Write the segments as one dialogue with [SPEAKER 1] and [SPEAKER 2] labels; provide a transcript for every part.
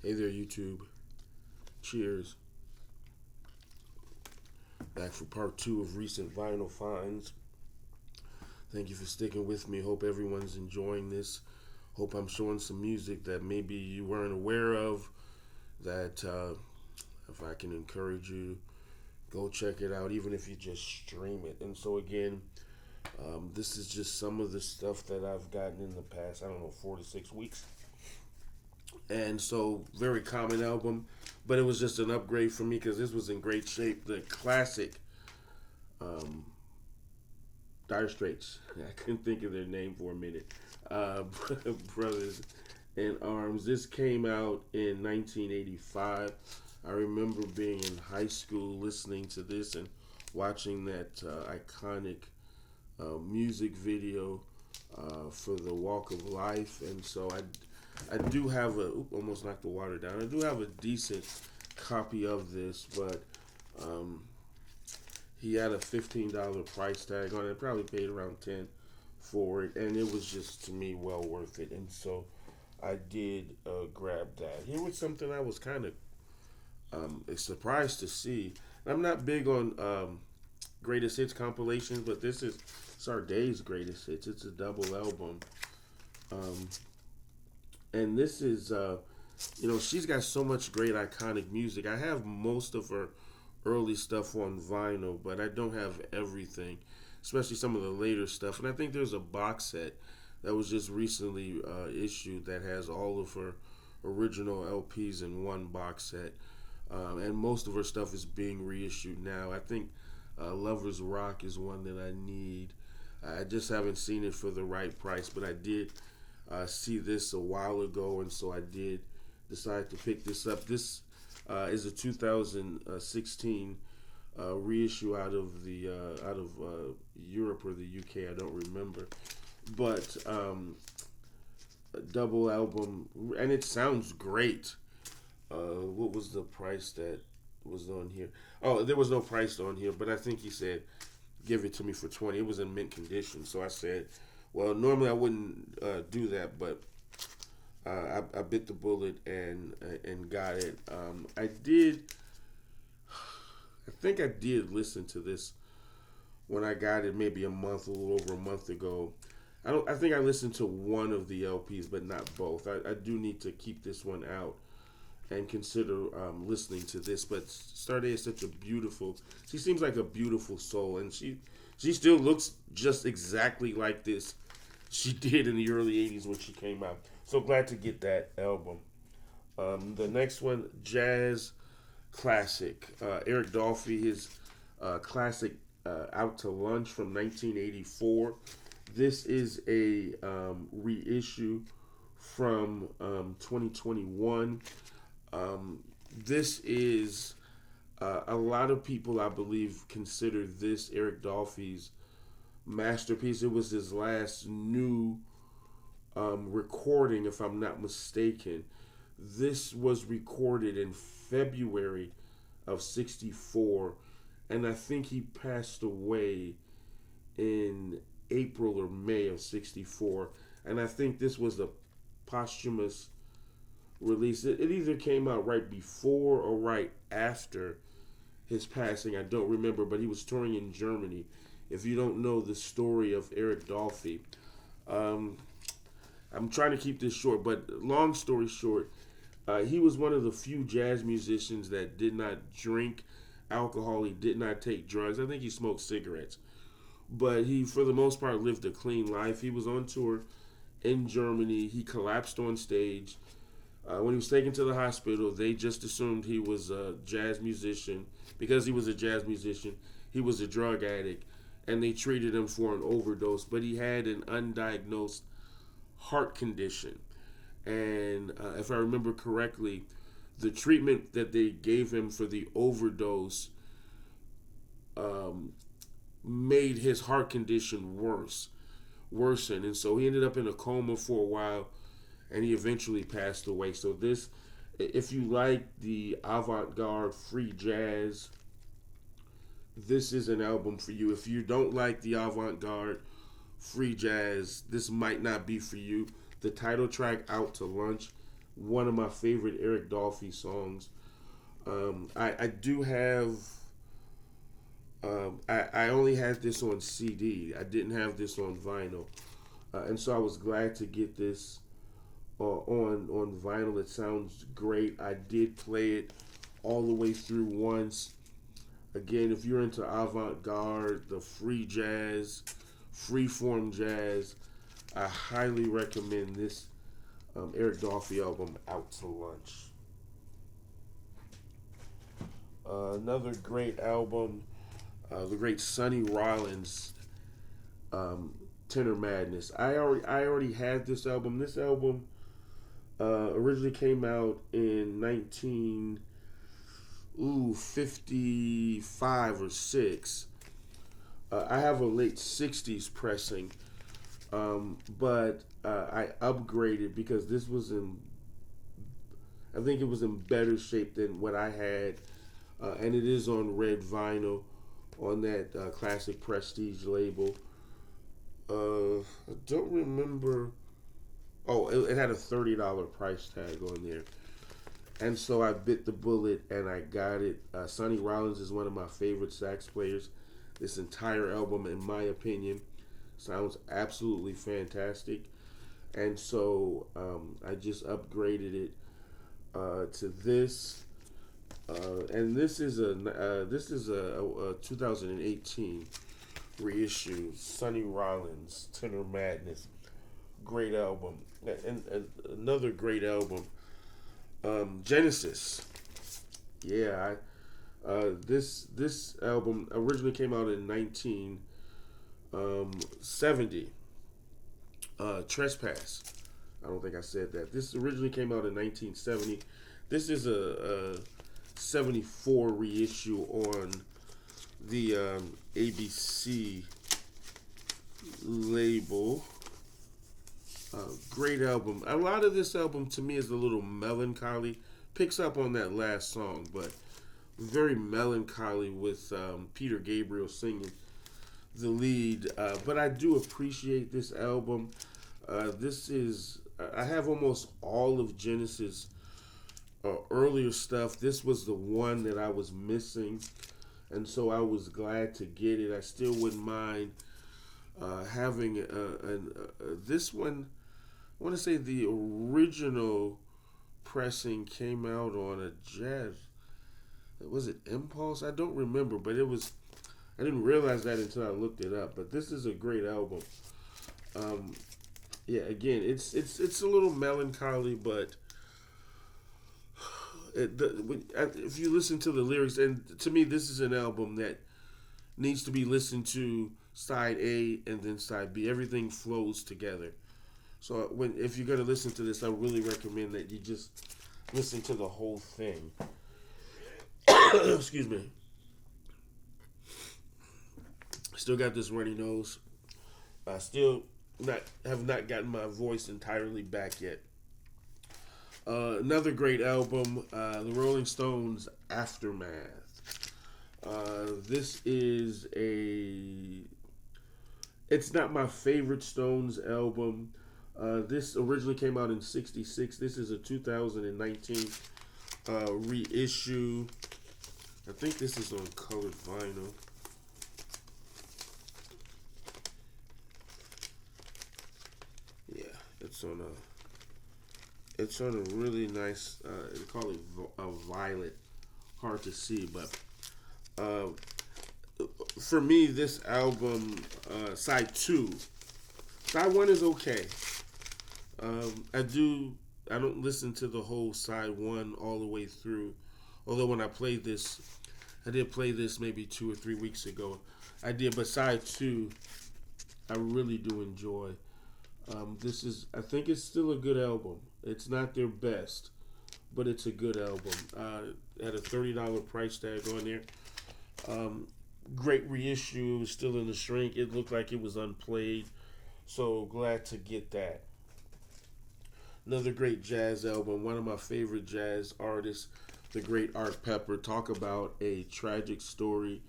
[SPEAKER 1] Hey there, YouTube. Cheers. Back for part two of recent vinyl finds. Thank you for sticking with me. Hope everyone's enjoying this. Hope I'm showing some music that maybe you weren't aware of. That if I can encourage you, go check it out, even if you just stream it. And so, again, this is just some of the stuff that I've gotten in the past, I don't know, 4 to 6 weeks. And so, very common album, but it was just an upgrade for me because this was in great shape. The classic um, Dire Straits. I couldn't think of their name for a minute. Uh, Brothers in Arms. This came out in 1985. I remember being in high school listening to this and watching that iconic music video for the Walk of Life. And so I do have almost knocked the water down. I do have a decent copy of this, but um, he had a $15 price tag on it. Probably paid around 10 for it, and it was just to me well worth it. And so I did grab that. Here was something I was kind of surprised to see. I'm not big on greatest hits compilations, but this is Sarday's greatest hits. It's a double album, um, and this is she's got so much great iconic music. I have most of her early stuff on vinyl, but I don't have everything, especially some of the later stuff. And I think there's a box set that was just recently issued that has all of her original LPs in one box set. And most of her stuff is being reissued now. I think Lover's Rock is one that I need. I just haven't seen it for the right price, but I did see this a while ago, and so I did decide to pick this up. This is a 2016 reissue out of the Europe or the UK. I don't remember, but a double album, and it sounds great. What was the price that was on here? Oh, there was no price on here, but I think he said give it to me for 20. It was in mint condition, so I said, well, normally I wouldn't do that, but I bit the bullet and got it. I did. I think I did listen to this when I got it, maybe a little over a month ago. I don't. I think I listened to one of the LPs, but not both. I do need to keep this one out and consider listening to this. But Starday is such a beautiful. She seems like a beautiful soul, and she still looks just exactly like this she did in the early '80s when she came out. So glad to get that album. The next one, jazz classic. Eric Dolphy, his classic Out to Lunch from 1984. This is a reissue from 2021. This is a lot of people, I believe, consider this Eric Dolphy's masterpiece. It was his last new recording, if I'm not mistaken. This was recorded in February of '64, and I think he passed away in April or May of '64. And I think this was a posthumous release. It either came out right before or right after his passing. I don't remember, but he was touring in Germany. If you don't know the story of Eric Dolphy, I'm trying to keep this short, but long story short, he was one of the few jazz musicians that did not drink alcohol. He did not take drugs. I think he smoked cigarettes. But he, for the most part, lived a clean life. He was on tour in Germany. He collapsed on stage. When he was taken to the hospital, they just assumed he was a jazz musician. Because he was a jazz musician, he was a drug addict. And they treated him for an overdose. But he had an undiagnosed heart condition. And if I remember correctly, the treatment that they gave him for the overdose made his heart condition worsen. And so he ended up in a coma for a while, and he eventually passed away. So this, if you like the avant-garde free jazz, this is an album for you. If you don't like the avant-garde free jazz, this might not be for you. The title track, Out to Lunch, one of my favorite Eric Dolphy songs. I do have. I only had this on CD. I didn't have this on vinyl, and so I was glad to get this on vinyl. It sounds great. I did play it all the way through once. Again, if you're into avant-garde, the free jazz, freeform jazz, I highly recommend this Eric Dolphy album, Out to Lunch. Another great album, the great Sonny Rollins, Tenor Madness. I already had this album. This album originally came out in 1955 or 6. I have a late 60s pressing, but I upgraded because this was I think it was in better shape than what I had, and it is on red vinyl on that classic prestige label. I don't remember. Oh, it had a $30 price tag on there. And so I bit the bullet and I got it. Sonny Rollins is one of my favorite sax players. This entire album, in my opinion, sounds absolutely fantastic. And so I just upgraded it to this. And this is a 2018 reissue. Sonny Rollins, Tenor Madness, great album. And another great album, Genesis. Yeah, this album originally came out in 1970. Trespass. I don't think I said that. This originally came out in 1970. This is a 74 reissue on the ABC label. Great album. A lot of this album to me is a little melancholy. Picks up on that last song, but very melancholy with Peter Gabriel singing the lead. But I do appreciate this album. I have almost all of Genesis earlier stuff. This was the one that I was missing, and so I was glad to get it. I still wouldn't mind having this one. I want to say the original pressing came out on a jazz. Was it Impulse? I don't remember, but it was. I didn't realize that until I looked it up. But this is a great album. Yeah, again, it's a little melancholy, but if you listen to the lyrics, and to me, this is an album that needs to be listened to side A and then side B. Everything flows together. So if you're gonna listen to this, I really recommend that you just listen to the whole thing. Excuse me. Still got this runny nose. I still have not gotten my voice entirely back yet. Another great album, the Rolling Stones' Aftermath. This is it's not my favorite Stones album. This originally came out in '66. This is a 2019 reissue. I think this is on colored vinyl. Yeah, it's on a really nice. They call it a violet. Hard to see, but for me, this album, side 2. Side 1 is okay. I don't listen to the whole side 1 all the way through. Although when I played this, I did play this maybe 2 or 3 weeks ago. I did, but side 2, I really do enjoy. I think it's still a good album. It's not their best, but it's a good album. It had a $30 price tag on there. Great reissue. It was still in the shrink. It looked like it was unplayed. So glad to get that. Another great jazz album. One of my favorite jazz artists, the great Art Pepper. Talk about a tragic story.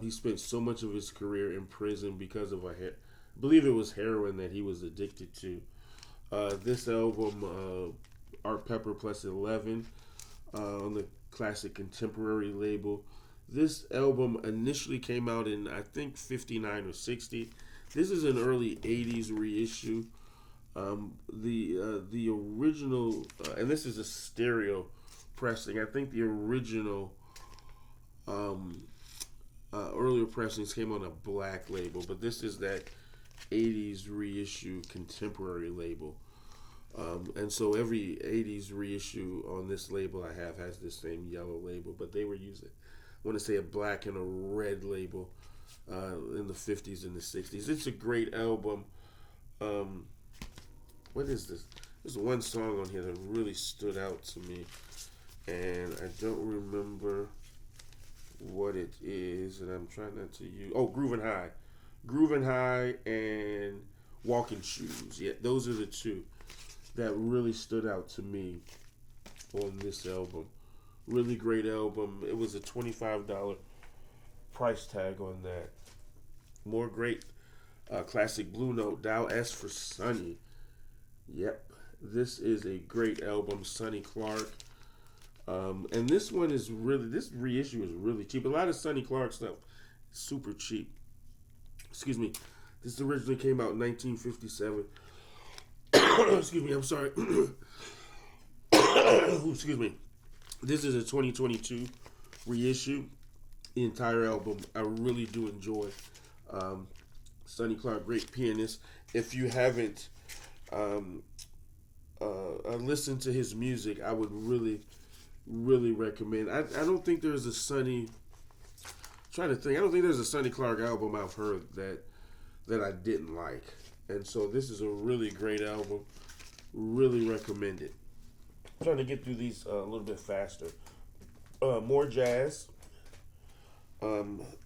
[SPEAKER 1] He spent so much of his career in prison because of I believe it was heroin that he was addicted to. This album Art Pepper plus 11 on the Classic Contemporary label. This album initially came out in, I think, 59 or 60. This is an early 80s reissue. The original, and this is a stereo pressing. I think the original earlier pressings came on a black label, but this is that 80s reissue contemporary label. And so every 80s reissue on this label I have has this same yellow label, but they were using, I want to say, a black and a red label in the 50s and the 60s. It's a great album. What is this? There's one song on here that really stood out to me, and I don't remember what it is, and I'm trying not to use. Oh, Groovin' High. Groovin' High and Walking Shoes. Yeah, those are the two that really stood out to me on this album. Really great album. It was a $25 price tag on that. More great classic Blue Note, Dial S for Sonny. Yep, this is a great album, Sonny Clark. And this one is really, this reissue is really cheap. A lot of Sonny Clark stuff is super cheap. Excuse me. This originally came out in 1957. Excuse me, I'm sorry. Excuse me. This is a 2022 reissue. The entire album I really do enjoy. Sonny Clark, great pianist. If you haven't listened to his music, I would really recommend. I don't think there's a Sonny. Trying to think. I don't think there's a Sonny Clark album I've heard that I didn't like. And so this is a really great album. Really recommend it. I'm trying to get through these a little bit faster. More jazz.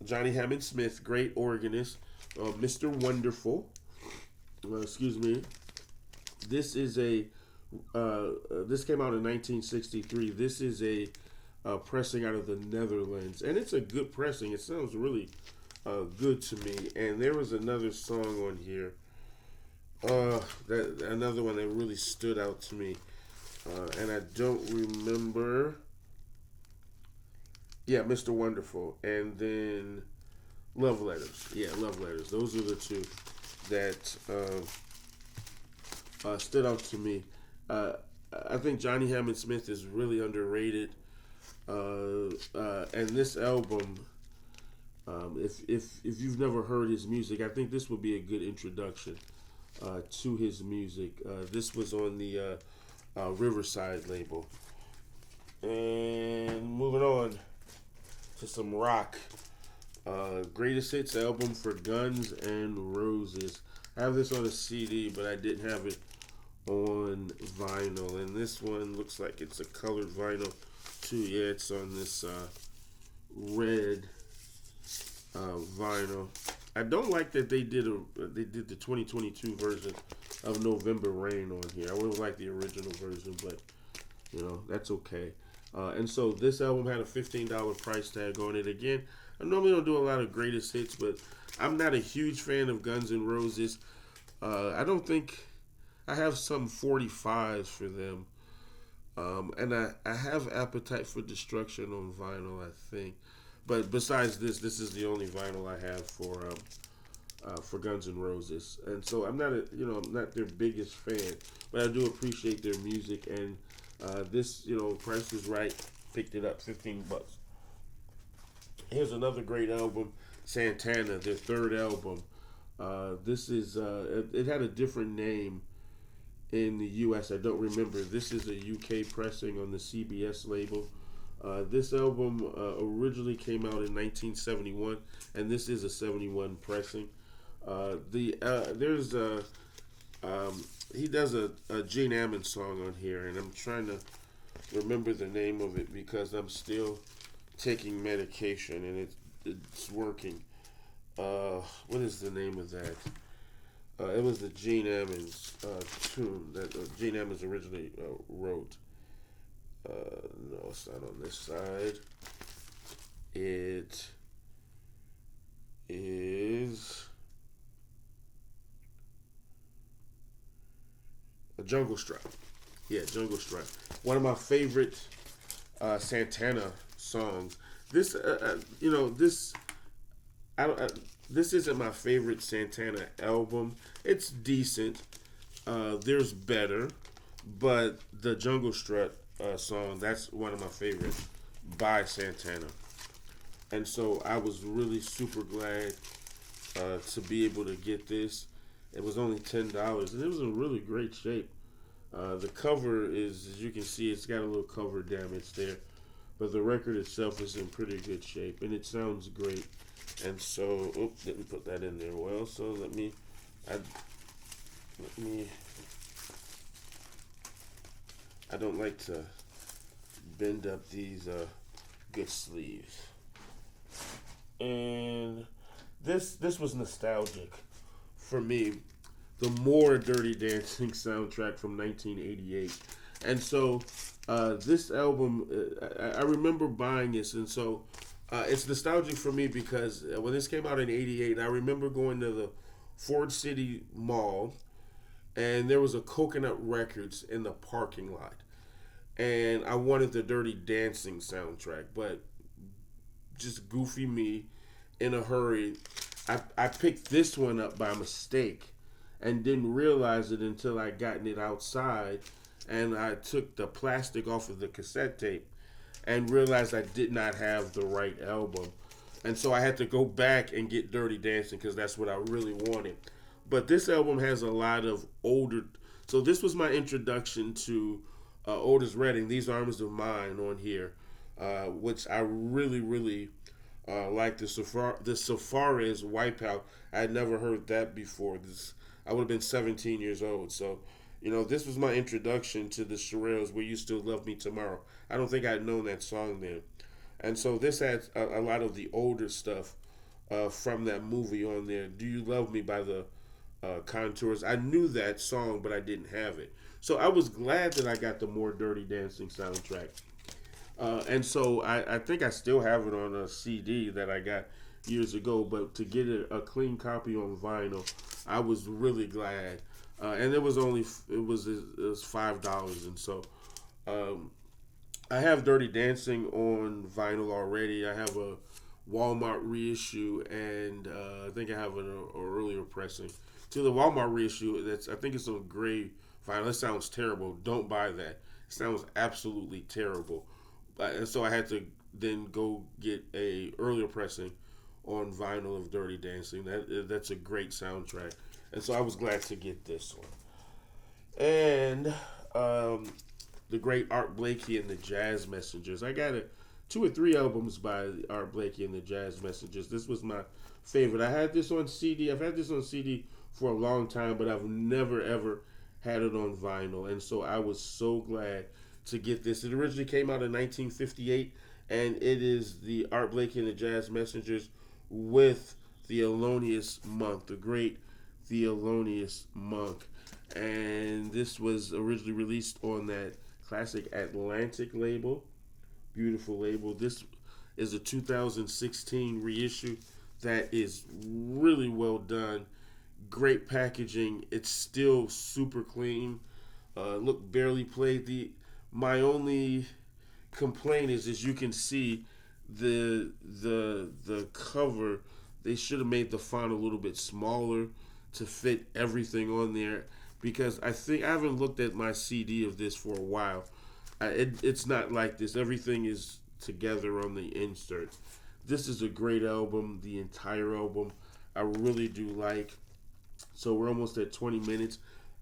[SPEAKER 1] Johnny Hammond Smith, great organist. Mr. Wonderful. Excuse me. This is a. This came out in 1963. This is a pressing out of the Netherlands, and it's a good pressing. It sounds really good to me. And there was another song on here. Another one that really stood out to me, and I don't remember. Yeah, Mr. Wonderful, and then Love Letters. Yeah, Love Letters. Those are the two that stood out to me. I think Johnny Hammond Smith is really underrated, and this album, if you've never heard his music, I think this would be a good introduction to his music. This was on the Riverside label. And moving on to some rock. Greatest Hits album for Guns N' Roses. I have this on a CD, but I didn't have it on vinyl. And this one looks like it's a colored vinyl too. Yeah, it's on this red vinyl. I don't like that they did the 2022 version of November Rain on here. I would have liked the original version, but that's okay. And so this album had a $15 price tag on it. Again, I normally don't do a lot of greatest hits, but I'm not a huge fan of Guns N' Roses. I don't think I have some 45s for them. And I have Appetite for Destruction on vinyl, I think. But besides this is the only vinyl I have for Guns N' Roses. And so I'm not their biggest fan, but I do appreciate their music. And this, Price is Right, picked it up, $15. Here's another great album, Santana, their third album. This is it had a different name in the U.S. I don't remember. This is a UK pressing on the CBS label. This album originally came out in 1971, and this is a 71 pressing. He does a Gene Ammons song on here, and I'm trying to remember the name of it because I'm still taking medication and it's working. What is the name of that? It was the Gene Ammons tune that Gene Ammons originally wrote. No, it's not on this side. It is a Jungle Strut. Yeah, Jungle Strut. One of my favorite Santana songs. This, this I don't. This isn't my favorite Santana album. It's decent. There's better, but the Jungle Strut song, that's one of my favorites by Santana. And so I was really super glad to be able to get this. It was only $10, and it was in really great shape. The cover is, as you can see, it's got a little cover damage there, but the record itself is in pretty good shape, and it sounds great. And so, didn't put that in there well. So let me. I don't like to bend up these good sleeves. And this was nostalgic for me. The More Dirty Dancing soundtrack from 1988, and so this album, I remember buying this, and so it's nostalgic for me because when this came out in '88, I remember going to the Ford City Mall, and there was a Coconut Records in the parking lot, and I wanted the Dirty Dancing soundtrack, but just goofy me in a hurry, I picked this one up by mistake and didn't realize it until I gotten it outside and I took the plastic off of the cassette tape and realized I did not have the right album. And so I had to go back and get Dirty Dancing because that's what I really wanted. But this album has a lot of older. So this was my introduction to Otis Redding, These Arms of Mine on here, which I really, really like. The Safaris Wipeout. I had never heard that before. I would have been 17 years old. So, this was my introduction to the Shirelles, Will You Still Love Me Tomorrow. I don't think I'd known that song then. And so this had a lot of the older stuff from that movie on there. Do You Love Me by the Contours. I knew that song, but I didn't have it. So I was glad that I got the More Dirty Dancing soundtrack. And so I think I still have it on a CD that I got years ago, but to get a clean copy on vinyl, I was really glad. And it was $5, and so I have Dirty Dancing on vinyl already. I have a Walmart reissue, and I think I have an earlier pressing. To the Walmart reissue, I think it's on gray vinyl. That sounds terrible. Don't buy that. It sounds absolutely terrible. And so I had to then go get a earlier pressing on vinyl of Dirty Dancing. That's a great soundtrack, and so I was glad to get this one. And the great Art Blakey and the Jazz Messengers. I got 2 or 3 albums by Art Blakey and the Jazz Messengers. This was my favorite. I had this on CD. I've had this on CD for a long time, but I've never ever had it on vinyl, and so I was so glad to get this. It originally came out in 1958, and it is the Art Blakey and the Jazz Messengers with Thelonious Monk, the great Thelonious Monk. And this was originally released on that classic Atlantic label. Beautiful label. This is a 2016 reissue that is really well done. Great packaging. It's still super clean. Look, barely played. My only complaint is, as you can see, the cover. They should have made the font a little bit smaller to fit everything on there, because I haven't looked at my CD of this for a while. It's not like this. Everything is together on the insert. This is a great album. The entire album I really do like. So we're almost at 20 minutes.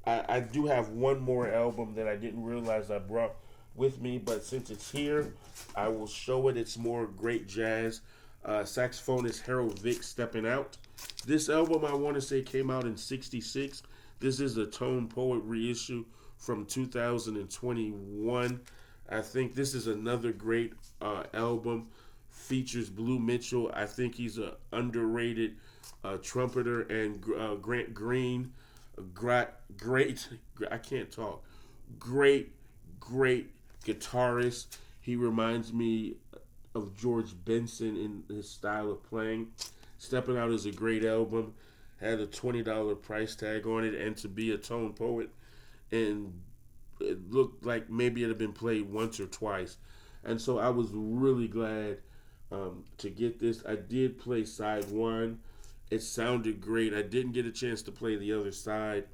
[SPEAKER 1] I do have one more album that I didn't realize I brought with me, but since it's here, I will show it. It's more great jazz. Saxophonist Harold Vick, Stepping Out. This album, I want to say, came out in '66. This is a Tone Poet reissue from 2021. I think this is another great album. Features Blue Mitchell. I think he's an underrated trumpeter, and Grant Green, great. I can't talk. Great guitarist. He reminds me of George Benson in his style of playing. Stepping Out is a great album. Had a $20 price tag on it, and to be a tone poet and it looked like maybe it had been played once or twice, and so I was really glad to get this. I did play side one. It sounded great. I didn't get a chance to play the other side.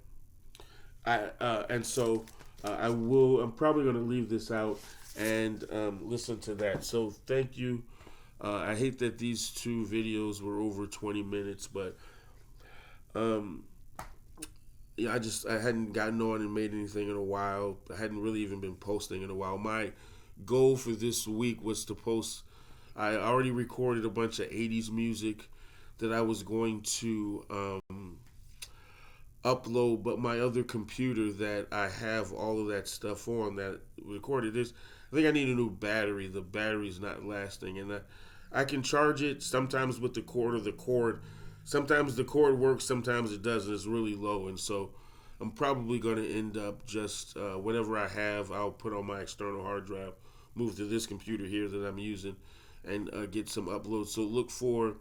[SPEAKER 1] And so I will. I'm probably going to leave this out and listen to that. So thank you. I hate that these two videos were over 20 minutes, but um, yeah, I hadn't gotten on and made anything in a while. I hadn't really even been posting in a while. My goal for this week was to post. I already recorded a bunch of 80s music that I was going to upload, but my other computer that I have all of that stuff on that recorded this, I think I need a new battery. The battery's not lasting, and I can charge it sometimes with the cord or the cord. Sometimes the cord works, sometimes it doesn't. It's really low, and so I'm probably going to end up just whatever I have, I'll put on my external hard drive, move to this computer here that I'm using, and get some uploads. So look for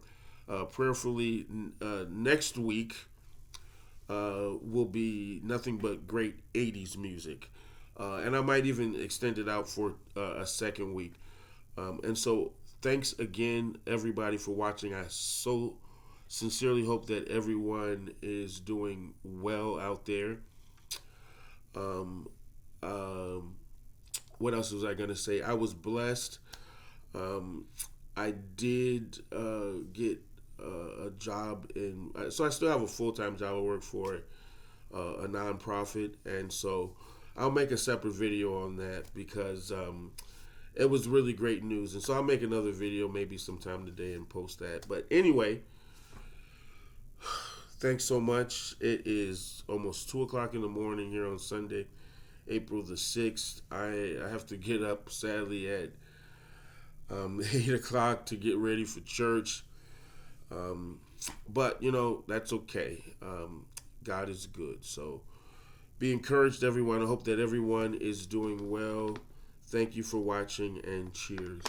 [SPEAKER 1] prayerfully next week will be nothing but great 80s music. And I might even extend it out for a second week. And so, thanks again, everybody, for watching. I so sincerely hope that everyone is doing well out there. Um, um, what else was I going to say? I was blessed. Um, I did get a job so I still have a full time job. I work for a nonprofit, and so I'll make a separate video on that because it was really great news. And so I'll make another video maybe sometime today and post that. But anyway, thanks so much. It is almost 2 o'clock in the morning here on Sunday, April the 6th. I have to get up sadly at 8 o'clock to get ready for church. Um, but that's okay. God is good. So be encouraged, everyone. I hope that everyone is doing well. Thank you for watching, and cheers.